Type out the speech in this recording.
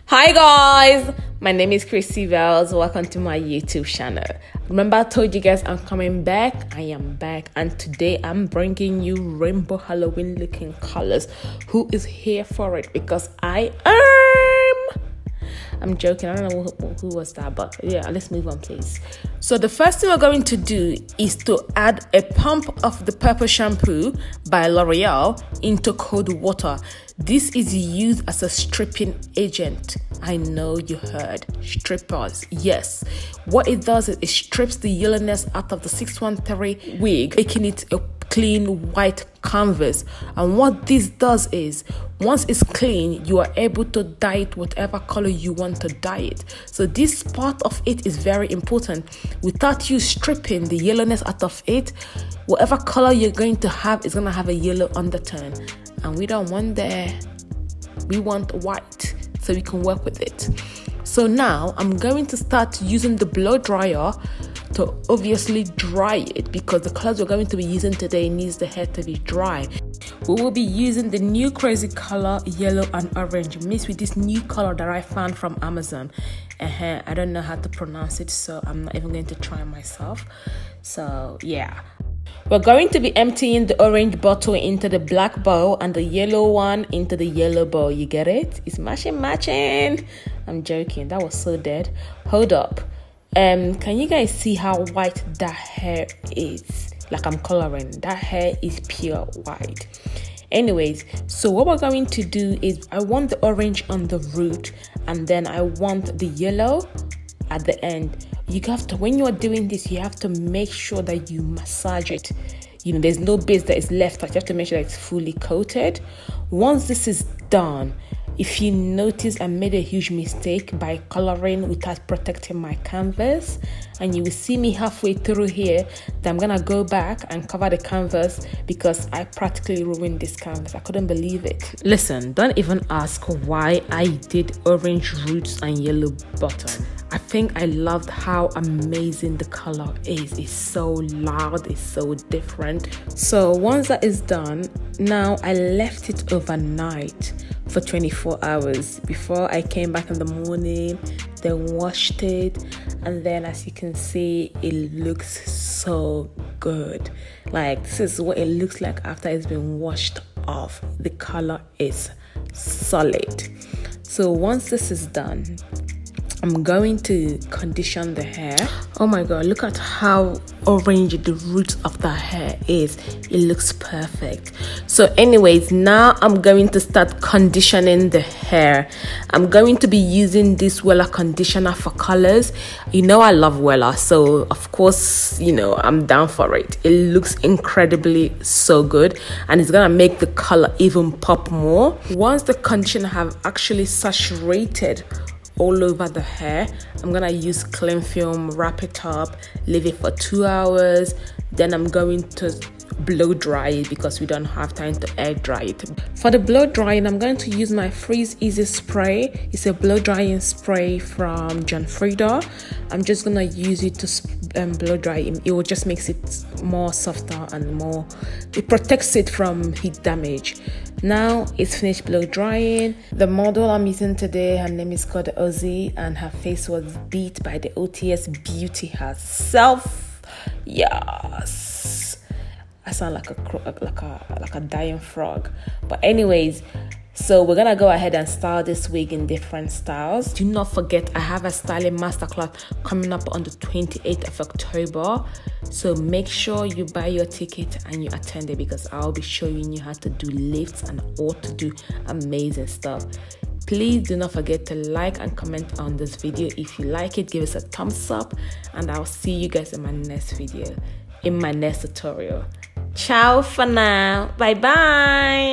Hi guys, my name is Chrissybales. Welcome to my YouTube channel. Remember I told you guys I'm coming back? I am back, and today I'm bringing you rainbow Halloween looking colors. Who is here for it? Because I am. I'm joking, I don't know who was that, but yeah, let's move on please. So the first thing we're going to do is to add a pump of the purple shampoo by Loreal into cold water. This is used as a stripping agent. I know you heard, strippers, yes. What it does is it strips the yellowness out of the 613 wig, making it a clean white canvas. And what this does is, once it's clean, you are able to dye it whatever color you want to dye it. So this part of it is very important. Without you stripping the yellowness out of it, whatever color you're going to have is going to have a yellow undertone, and we don't want that. We want white so we can work with it. So now I'm going to start using the blow dryer to obviously dry it, because the colors we're going to be using today needs the hair to be dry. We will be using the new crazy color yellow and orange mixed with this new color that I found from Amazon. I don't know how to pronounce it, so I'm not even going to try myself. So yeah, we're going to be emptying the orange bottle into the black bowl and the yellow one into the yellow bowl. You get it? It's matching. I'm joking, that was so dead. Hold up. Can you guys see how white that hair is? Like I'm coloring, that hair is pure white. Anyways, so what we're going to do is, I want the orange on the root, and then I want the yellow at the end. You have to, when you are doing this, you have to make sure that you massage it. You know, there's no base that is left, but you have to make sure that it's fully coated. Once this is done, if you notice, I made a huge mistake by coloring without protecting my canvas, and you will see me halfway through here that I'm gonna go back and cover the canvas because I practically ruined this canvas. I couldn't believe it. Listen, don't even ask why I did orange roots and yellow bottom. I think I loved how amazing the color is. It's so loud, it's so different. So once that is done, now I left it overnight for 24 hours before I came back in the morning, then washed it, and then as you can see, it looks so good. Like, this is what it looks like after it's been washed off. The color is solid. So once this is done, I'm going to condition the hair. Oh my god, look at how orange the roots of the hair is. It looks perfect. So anyways, now I'm going to start conditioning the hair. I'm going to be using this Wella conditioner for colors. You know I love Wella, so of course, you know, I'm down for it. It looks incredibly so good, and it's gonna make the color even pop more. Once the conditioner have actually saturated all over the hair, I'm gonna use cling film, wrap it up, leave it for 2 hours. Then I'm going to blow dry it because we don't have time to air dry it. For the blow drying, I'm going to use my Freeze Easy spray. It's a blow drying spray from Frieda. I'm just gonna use it to blow dry it. It will just makes it more softer and more, it protects it from heat damage. Now it's finished blow drying. The model I'm using today, her name is called Ozzy, and her face was beat by the OTS beauty herself. Yes, I sound like a dying frog. But anyways, so we're gonna go ahead and style this wig in different styles. Do not forget, I have a styling masterclass coming up on the 28th of October. So make sure you buy your ticket and you attend it, because I'll be showing you how to do lifts and all to do amazing stuff. Please do not forget to like and comment on this video. If you like it, give us a thumbs up, and I'll see you guys in my next video, in my next tutorial. Ciao for now. Bye bye.